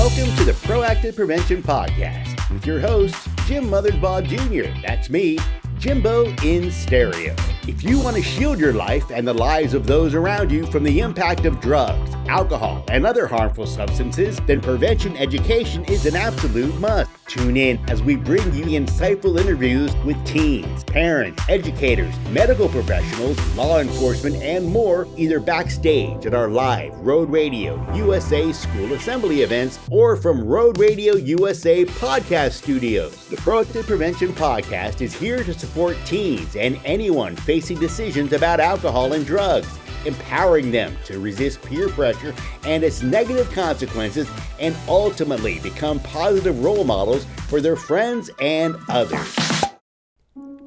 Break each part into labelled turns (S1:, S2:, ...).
S1: Welcome to the Proactive Prevention Podcast with your host, Jim Mothersbaugh Jr. That's me, Jimbo in stereo. If you want to shield your life and the lives of those around you from the impact of drugs, alcohol, and other harmful substances, then prevention education is an absolute must. Tune in as we bring you insightful interviews with teens, parents, educators, medical professionals, law enforcement, and more, either backstage at our live Road Radio USA school assembly events or from Road Radio USA podcast studios. The Proactive Prevention Podcast is here to support teens and anyone facing decisions about alcohol and drugs, empowering them to resist peer pressure and its negative consequences and ultimately become positive role models for their friends and others.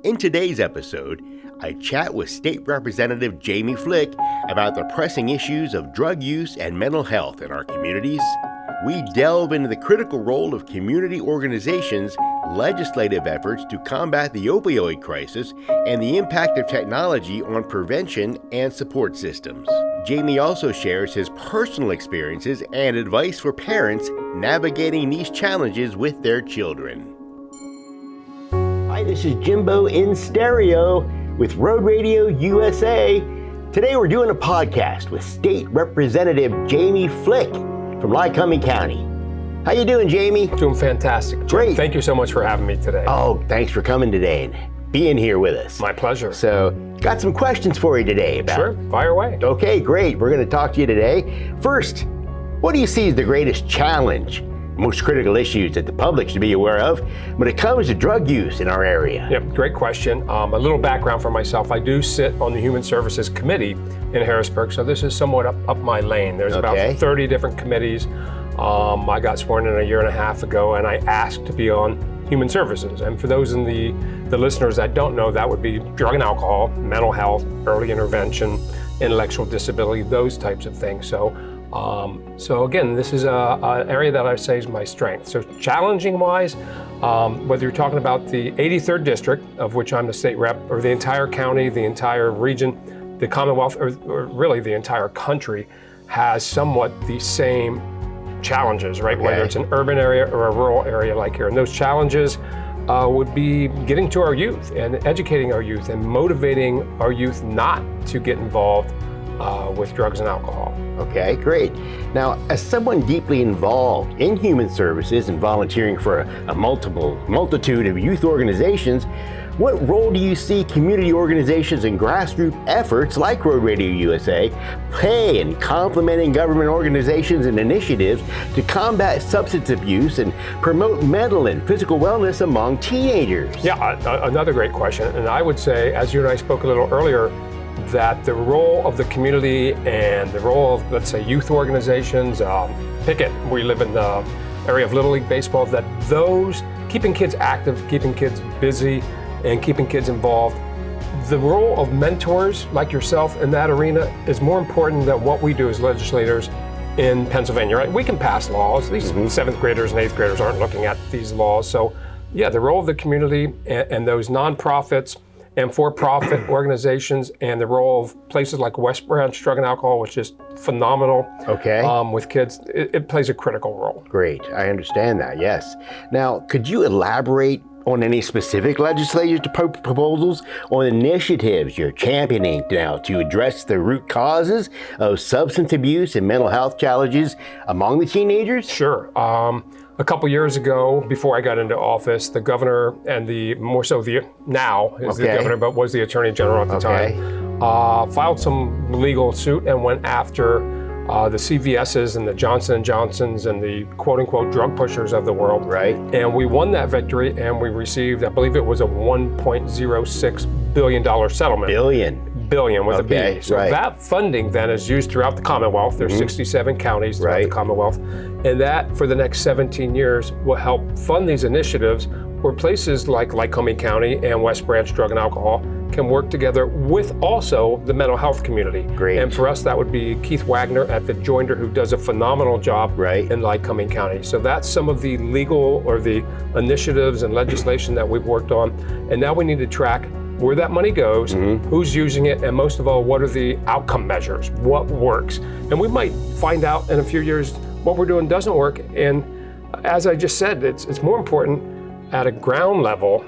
S1: In today's episode, I chat with State Representative Jamie Flick about the pressing issues of drug use and mental health in our communities. We delve into the critical role of community organizations' legislative efforts to combat the opioid crisis and the impact of technology on prevention and support systems. Jamie also shares his personal experiences and advice for parents navigating these challenges with their children. Hi, this is Jimbo in stereo with Road Radio USA. Today we're doing a podcast with State Representative Jamie Flick from Lycoming County. How you doing, Jamie?
S2: Doing fantastic, Jim.
S1: Great.
S2: Thank you so much for having me today.
S1: Oh, thanks for coming today and being here with us.
S2: My pleasure.
S1: So, got some questions for you today about.
S2: Sure, fire away.
S1: Okay, great. We're going to talk to you today. First, what do you see as the greatest challenge, most critical issues that the public should be aware of when it comes to drug use in our area?
S2: Yep, great question. A little background for myself. I do sit on the Human Services Committee in Harrisburg, so this is somewhat up my lane. There's about 30 different committees. I got sworn in a year and a half ago, and I asked to be on Human Services. And for those in the listeners that don't know, that would be drug and alcohol, mental health, early intervention, intellectual disability, those types of things. So again, this is an area that I say is my strength. So challenging-wise, whether you're talking about the 83rd district, of which I'm the state rep, or the entire county, the entire region, the Commonwealth, or really the entire country, has somewhat the same challenges, right? Okay. Whether it's an urban area or a rural area like here. And those challenges would be getting to our youth and educating our youth and motivating our youth not to get involved with drugs and alcohol.
S1: Okay, great. Now, as someone deeply involved in human services and volunteering for a multitude of youth organizations, what role do you see community organizations and grassroots efforts like Road Radio USA play in complementing government organizations and initiatives to combat substance abuse and promote mental and physical wellness among teenagers?
S2: Yeah, another great question. And I would say, as you and I spoke a little earlier, that the role of the community and the role of, let's say, youth organizations, Pickett, we live in the area of Little League Baseball, that those, keeping kids active, keeping kids busy, and keeping kids involved, the role of mentors like yourself in that arena is more important than what we do as legislators in Pennsylvania, right? We can pass laws. These 7th graders and 8th graders aren't looking at these laws. So yeah, the role of the community and those nonprofits and for-profit organizations, and the role of places like West Branch Drug and Alcohol, which is phenomenal.
S1: Okay.
S2: With kids, it plays a critical role.
S1: Great, I understand that, yes. Now, could you elaborate on any specific legislative proposals or initiatives you're championing now to address the root causes of substance abuse and mental health challenges among the teenagers?
S2: Sure. A couple years ago, before I got into office, the governor and the governor, but was the attorney general at the time, filed some legal suit and went after the CVS's and the Johnson & Johnson's and the quote-unquote drug pushers of the world.
S1: Right.
S2: And we won that victory, and we received, I believe it was a $1.06 billion settlement. Billion with a B. So that funding then is used throughout the Commonwealth. There's 67 counties throughout the Commonwealth. And that, for the next 17 years, will help fund these initiatives where places like Lycoming County and West Branch Drug and Alcohol can work together with also the mental health community.
S1: Great.
S2: And for us, that would be Keith Wagner at the Joinder, who does a phenomenal job in Lycoming County. So that's some of the legal or the initiatives and legislation that we've worked on. And now we need to track where that money goes, who's using it, and most of all, what are the outcome measures? What works? And we might find out in a few years what we're doing doesn't work. And as I just said, it's more important at a ground level,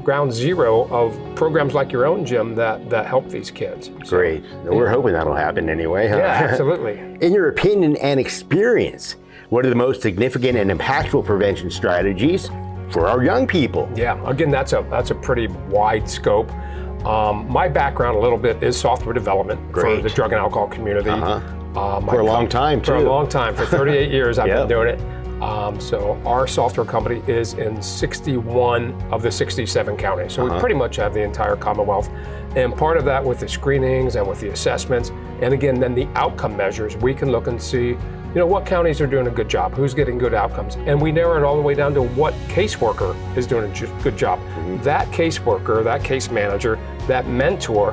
S2: ground zero of programs like your own, Jim, that help these kids.
S1: Great. We're hoping that'll happen anyway. Huh?
S2: Yeah, absolutely.
S1: In your opinion and experience, what are the most significant and impactful prevention strategies for our young people?
S2: Yeah, again, that's a pretty wide scope. My background a little bit is software development for the drug and alcohol community.
S1: For a long time, too.
S2: For a long time. For 38 years, I've been doing it. So our software company is in 61 of the 67 counties. So we pretty much have the entire Commonwealth. And part of that with the screenings and with the assessments, and again, then the outcome measures, we can look and see, what counties are doing a good job, who's getting good outcomes. And we narrow it all the way down to what caseworker is doing a good job. That caseworker, that case manager, that mentor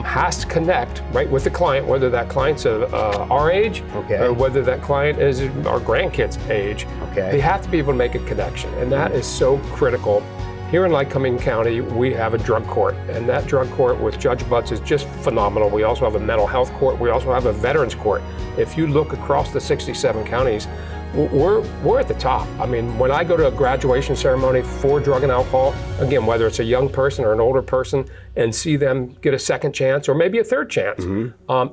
S2: has to connect right with the client, whether that client's our age or whether that client is our grandkids' age. They have to be able to make a connection, and that is so critical. Here in Lycoming County, we have a drug court, and that drug court with Judge Butts is just phenomenal. We also have a mental health court. We also have a veterans court. If you look across the 67 counties, we're at the top. I mean, when I go to a graduation ceremony for drug and alcohol, again, whether it's a young person or an older person, and see them get a second chance or maybe a third chance,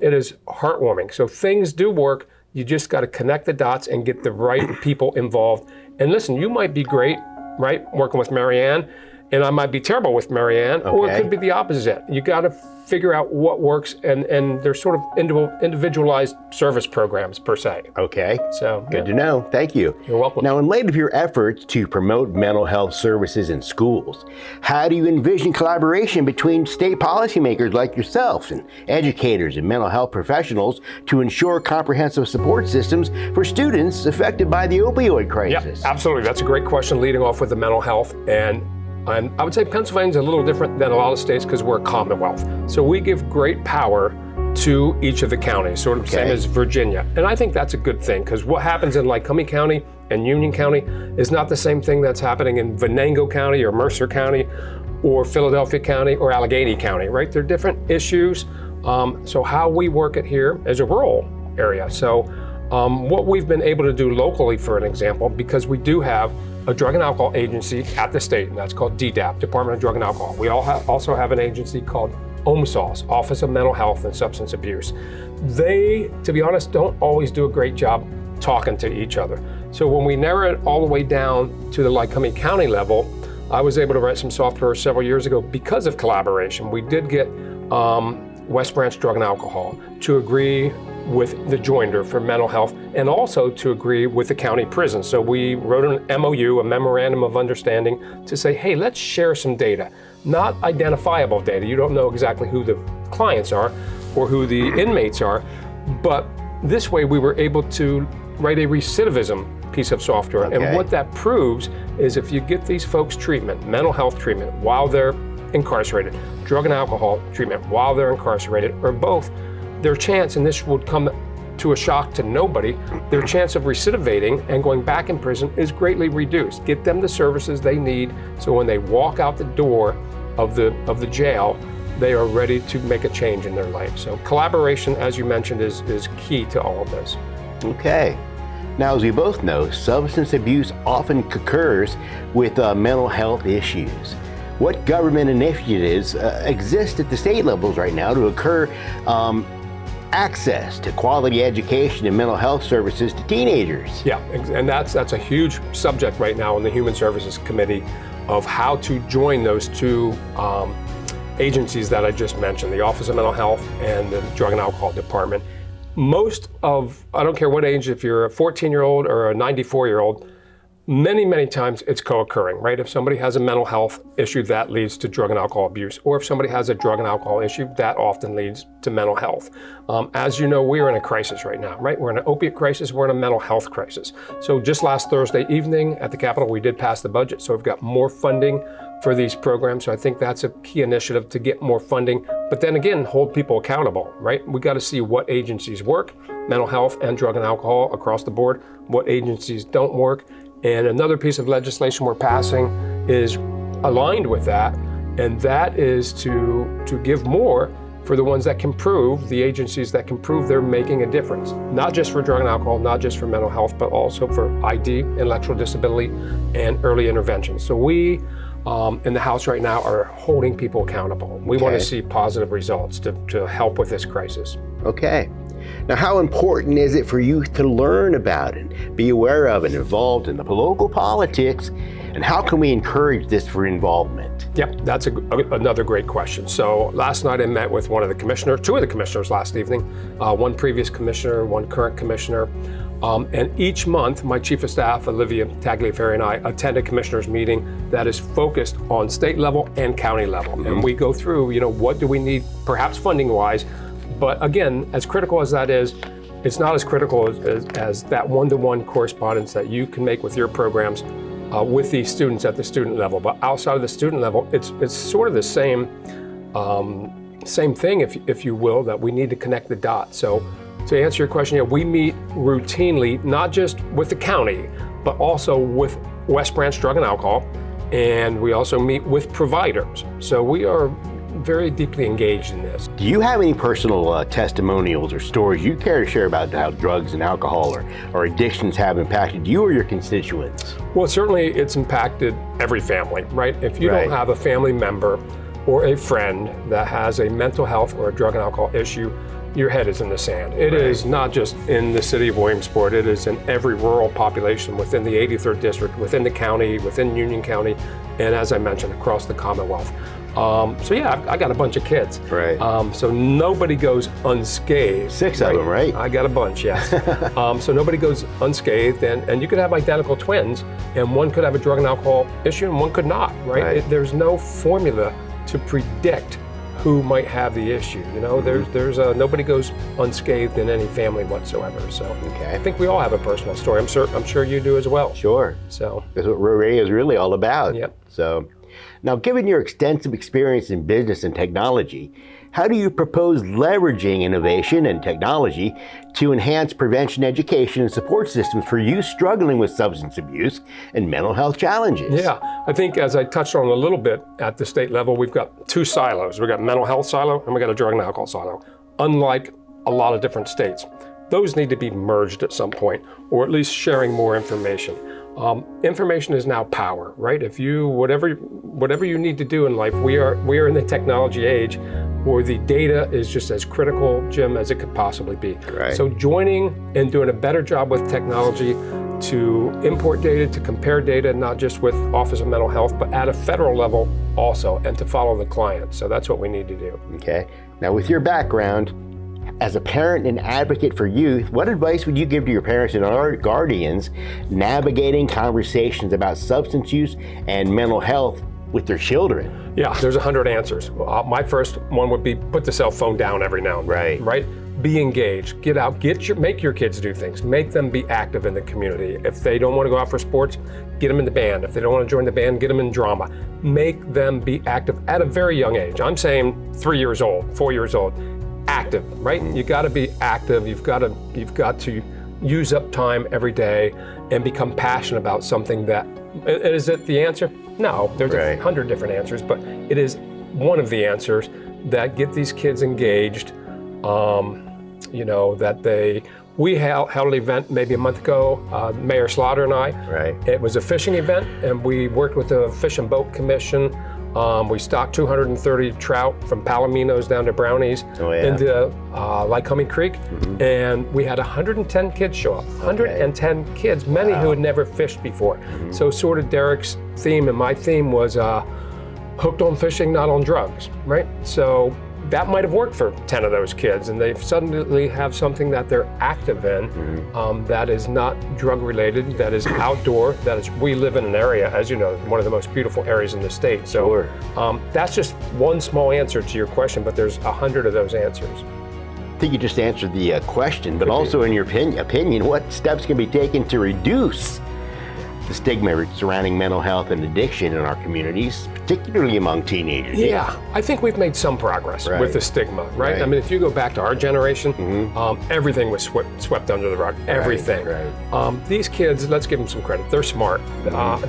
S2: it is heartwarming. So things do work. You just got to connect the dots and get the right people involved. And listen, you might be great, right, working with Marianne, and I might be terrible with Marianne, or it could be the opposite. You got to figure out what works, and there's sort of individualized service programs per se.
S1: Okay.
S2: So
S1: good to know. Thank you.
S2: You're welcome.
S1: Now, in light of your efforts to promote mental health services in schools, how do you envision collaboration between state policymakers like yourself and educators and mental health professionals to ensure comprehensive support systems for students affected by the opioid crisis?
S2: Yeah, absolutely. That's a great question, leading off with the mental health. And I would say Pennsylvania's a little different than a lot of states because we're a commonwealth. So we give great power to each of the counties, sort of the same as Virginia. And I think that's a good thing, because what happens in Lycoming County and Union County is not the same thing that's happening in Venango County or Mercer County or Philadelphia County or Allegheny County, right? They're different issues. So how we work it here is a rural area. So what we've been able to do locally, for an example, because we do have a drug and alcohol agency at the state, and that's called DDAP, Department of Drug and Alcohol. We also have an agency called OMSAS, Office of Mental Health and Substance Abuse. They, to be honest, don't always do a great job talking to each other. So when we narrow it all the way down to the Lycoming County level, I was able to write some software several years ago because of collaboration. We did get West Branch Drug and Alcohol to agree with the joinder for mental health, and also to agree with the county prison. So we wrote an MOU, a memorandum of understanding, to say, hey, let's share some data, not identifiable data. You don't know exactly who the clients are or who the inmates are, but this way we were able to write a recidivism piece of software. And what that proves is if you get these folks treatment, mental health treatment while they're incarcerated, drug and alcohol treatment while they're incarcerated, or both, their chance, and this would come to a shock to nobody, their chance of recidivating and going back in prison is greatly reduced. Get them the services they need so when they walk out the door of the jail, they are ready to make a change in their life. So collaboration, as you mentioned, is key to all of this.
S1: Okay. Now, as we both know, substance abuse often occurs with mental health issues. What government initiatives exist at the state levels right now to occur access to quality education and mental health services to teenagers?
S2: Yeah, and that's a huge subject right now in the Human Services Committee of how to join those two agencies that I just mentioned, the Office of Mental Health and the Drug and Alcohol Department. Most of, I don't care what age, if you're a 14-year-old or a 94-year-old, many times it's co-occurring, right? If somebody has a mental health issue, that leads to drug and alcohol abuse. Or if somebody has a drug and alcohol issue, that often leads to mental health. As you know, we're in a crisis right now, right? We're in an opiate crisis, we're in a mental health crisis. So just last Thursday evening at the Capitol, we did pass the budget. So we've got more funding for these programs. So I think that's a key initiative to get more funding. But then again, hold people accountable, right? We got to see what agencies work, mental health and drug and alcohol across the board, what agencies don't work. And another piece of legislation we're passing is aligned with that, and that is to give more for the ones that can prove, the agencies that can prove they're making a difference, not just for drug and alcohol, not just for mental health, but also for ID, intellectual disability, and early intervention. So we in the House right now are holding people accountable. We want to see positive results to help with this crisis.
S1: Okay. Now, how important is it for youth to learn about and be aware of and involved in the local politics? And how can we encourage this for involvement?
S2: Yep, that's another great question. So last night I met with one of the commissioners, two of the commissioners last evening, one previous commissioner, one current commissioner. And each month, my chief of staff, Olivia Tagliaferri, and I attend a commissioners meeting that is focused on state level and county level. Mm-hmm. And we go through, what do we need, perhaps funding wise. But again, as critical as that is, it's not as critical as that one-to-one correspondence that you can make with your programs with these students at the student level. But outside of the student level, it's sort of the same thing, if you will, that we need to connect the dots. So to answer your question, we meet routinely, not just with the county, but also with West Branch Drug and Alcohol, and we also meet with providers. So we are very deeply engaged in this.
S1: Do you have any personal testimonials or stories you care to share about how drugs and alcohol or addictions have impacted you or your constituents?
S2: Well, certainly it's impacted every family, right? If you don't have a family member or a friend that has a mental health or a drug and alcohol issue, your head is in the sand. It is not just in the city of Williamsport, it is in every rural population within the 83rd district, within the county, within Union County, and as I mentioned, across the Commonwealth. I got a bunch of kids.
S1: Right.
S2: So nobody goes unscathed.
S1: 6 of them, right?
S2: I got a bunch, yes. So nobody goes unscathed, and you could have identical twins, and one could have a drug and alcohol issue, and one could not, right? There's no formula to predict who might have the issue. There's nobody goes unscathed in any family whatsoever. So I think we all have a personal story. I'm sure you do as well.
S1: Sure.
S2: So
S1: that's what radio is really all about.
S2: Yep.
S1: So now, given your extensive experience in business and technology, how do you propose leveraging innovation and technology to enhance prevention education and support systems for youth struggling with substance abuse and mental health challenges?
S2: Yeah, I think as I touched on a little bit at the state level, we've got two silos. We've got mental health silo and we've got a drug and alcohol silo, unlike a lot of different states. Those need to be merged at some point, or at least sharing more information. Information is now power, right? If you, whatever you need to do in life, we are in the technology age where the data is just as critical, Jim, as it could possibly be.
S1: Right.
S2: So joining and doing a better job with technology to import data, to compare data, not just with Office of Mental Health, but at a federal level also, and to follow the client. So that's what we need to do.
S1: Okay. Now, with your background, as a parent and advocate for youth, what advice would you give to your parents and guardians navigating conversations about substance use and mental health with their children?
S2: Yeah, there's 100 answers. My first one would be put the cell phone down every now and then. Right? Be engaged. Get out. Make your kids do things. Make them be active in the community. If they don't want to go out for sports, get them in the band. If they don't want to join the band, get them in drama. Make them be active at a very young age. I'm saying 3 years old, 4 years old. Active, right? You got to be active. You've got to use up time every day and become passionate about something that. Is it the answer? No, there's 100 different answers, but it is one of the answers that get these kids engaged. We held an event maybe a month ago, Mayor Slaughter and I. It was a fishing event, and we worked with the Fish and Boat Commission. We stocked 230 trout from Palominos down to Brownies into Lycoming Creek, and we had 110 kids show up. 110 kids, many who had never fished before. So sort of Derek's theme and my theme was hooked on fishing, not on drugs, right? So that might have worked for 10 of those kids, and they suddenly have something that they're active in that is not drug related, that is outdoor, we live in an area, as you know, one of the most beautiful areas in the state. So that's just one small answer to your question, but there's 100 of those answers.
S1: I think you just answered the question, but also in your opinion, what steps can be taken to reduce the stigma surrounding mental health and addiction in our communities, particularly among teenagers?
S2: Yeah, I think we've made some progress with the stigma, right? I mean, if you go back to our generation, everything was swept under the rug, everything. These kids, let's give them some credit, they're smart.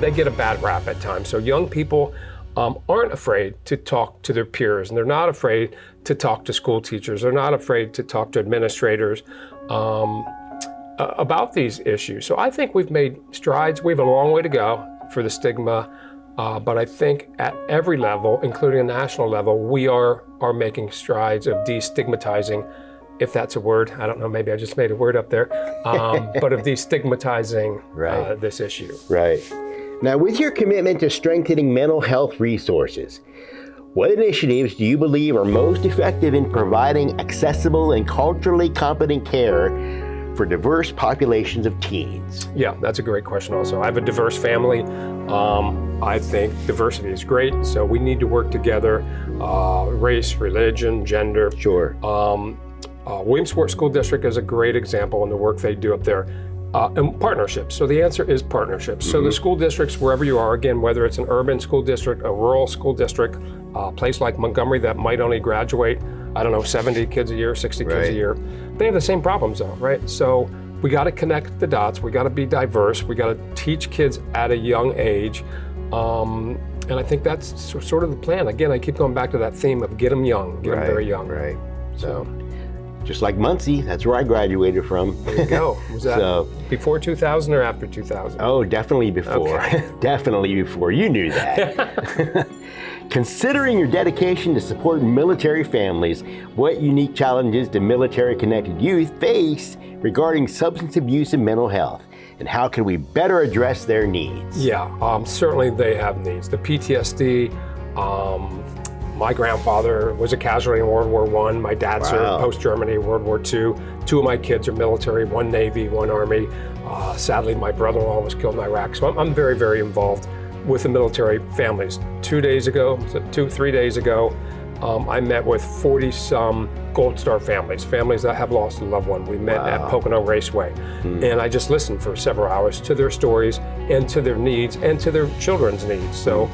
S2: They get a bad rap at times. So young people aren't afraid to talk to their peers, and they're not afraid to talk to school teachers. They're not afraid to talk to administrators about these issues. So I think we've made strides. We have a long way to go for the stigma, but I think at every level, including a national level, we are making strides of destigmatizing, if that's a word. I don't know, maybe I just made a word up there, but of destigmatizing this issue.
S1: Right. Now, with your commitment to strengthening mental health resources, what initiatives do you believe are most effective in providing accessible and culturally competent care for diverse populations of teens?
S2: Yeah, that's a great question also. I have a diverse family. I think diversity is great, so we need to work together, race, religion, gender.
S1: Sure.
S2: Williamsport School District is a great example in the work they do up there. And partnerships. So the answer is partnerships. So the school districts, wherever you are, again, whether it's an urban school district, a rural school district, a place like Montgomery that might only graduate, 70 kids a year, 60 kids a year, they have the same problems though, right? So we got to connect the dots. We got to be diverse. We got to teach kids at a young age. And I think that's sort of the plan. Again, I keep going back to that theme of get them young, get them very young.
S1: Right. So. Just like Muncie, that's where I graduated from.
S2: There you go. Was that before 2000 or after 2000?
S1: Oh, definitely before.
S2: Okay.
S1: Definitely before. You knew that. Considering your dedication to support military families, what unique challenges do military-connected youth face regarding substance abuse and mental health? And how can we better address their needs?
S2: Yeah, certainly they have needs. The PTSD, my grandfather was a casualty in World War I. My dad served post-Germany, World War II. Two of my kids are military, one Navy, one Army. Sadly, my brother-in-law was killed in Iraq. So I'm very, very involved with the military families. 3 days ago, I met with 40-some Gold Star families that have lost a loved one. We met at Pocono Raceway. And I just listened for several hours to their stories and to their needs and to their children's needs. So.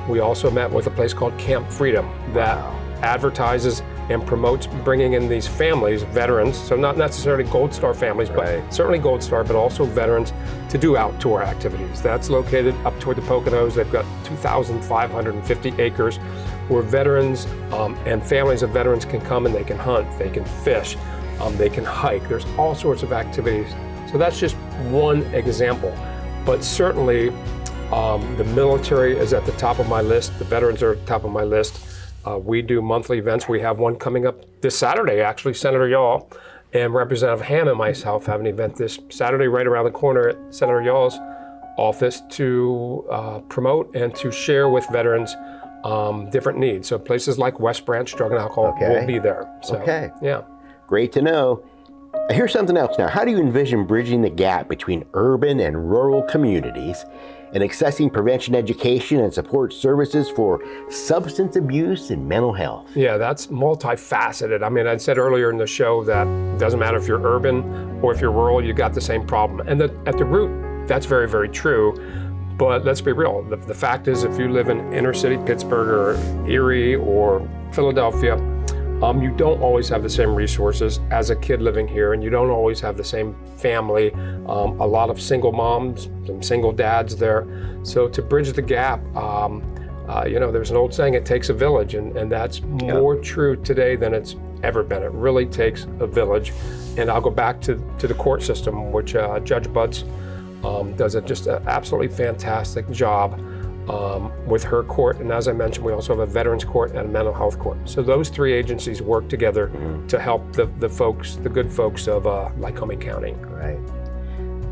S2: We also met with a place called Camp Freedom that advertises and promotes bringing in these families, veterans, so not necessarily Gold Star families, but certainly Gold Star, but also veterans to do outdoor activities. That's located up toward the Poconos. They've got 2,550 acres where veterans and families of veterans can come and they can hunt, they can fish, they can hike. There's all sorts of activities. So that's just one example, but certainly the military is at the top of my list. The veterans are at the top of my list. We do monthly events. We have one coming up this Saturday, actually. Senator Yaw and Representative Ham and myself have an event this Saturday right around the corner at Senator Yaw's office to promote and to share with veterans different needs. So places like West Branch Drug and Alcohol will be there. So, yeah.
S1: Great to know. Here's something else now. How do you envision bridging the gap between urban and rural communities and accessing prevention education and support services for substance abuse and mental health?
S2: Yeah, that's multifaceted. I mean, I said earlier in the show that it doesn't matter if you're urban or if you're rural, you got the same problem. And at the root, that's very, very true. But let's be real. The fact is, if you live in inner city Pittsburgh or Erie or Philadelphia, you don't always have the same resources as a kid living here, and you don't always have the same family. A lot of single moms, some single dads there. So to bridge the gap, there's an old saying, it takes a village, and that's more true today than it's ever been. It really takes a village. And I'll go back to the court system, which Judge Butts does just an absolutely fantastic job with her court. And as I mentioned, we also have a veterans court and a mental health court. So those three agencies work together to help the good folks of Lycoming County.
S1: Right.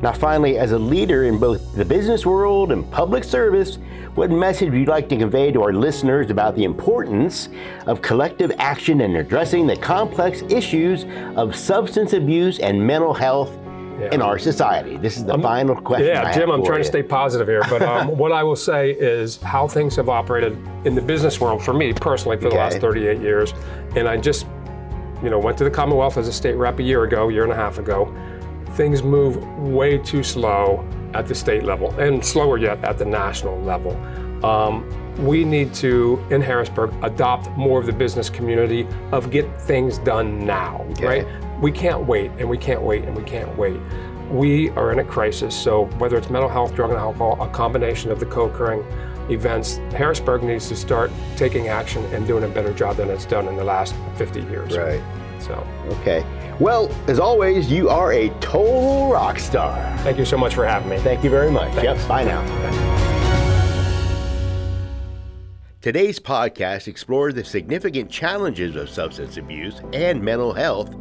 S1: Now finally, as a leader in both the business world and public service, what message would you like to convey to our listeners about the importance of collective action in addressing the complex issues of substance abuse and mental health in our society? This is the final question.
S2: Yeah, Jim, I'm trying to stay positive here, but what I will say is how things have operated in the business world for me personally for the last 38 years. And I just, went to the Commonwealth as a state rep a year and a half ago. Things move way too slow at the state level and slower yet at the national level. We need to, in Harrisburg, adopt more of the business community of get things done now, right? We can't wait, and we can't wait, and we can't wait. We are in a crisis, so whether it's mental health, drug and alcohol, a combination of the co-occurring, events, Harrisburg needs to start taking action and doing a better job than it's done in the last 50 years.
S1: Right.
S2: So.
S1: Okay. Well, as always, you are a total rock star.
S2: Thank you so much for having me.
S1: Thank you very much.
S2: Thanks.
S1: Yep. Bye now. Today's podcast explored the significant challenges of substance abuse and mental health,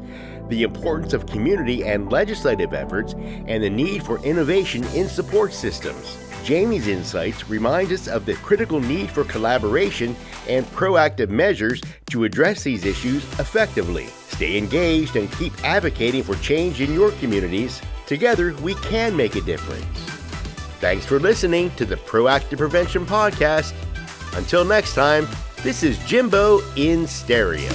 S1: the importance of community and legislative efforts, and the need for innovation in support systems. Jamie's insights remind us of the critical need for collaboration and proactive measures to address these issues effectively. Stay engaged and keep advocating for change in your communities. Together, we can make a difference. Thanks for listening to the Proactive Prevention Podcast. Until next time, this is Jimbo in Stereo.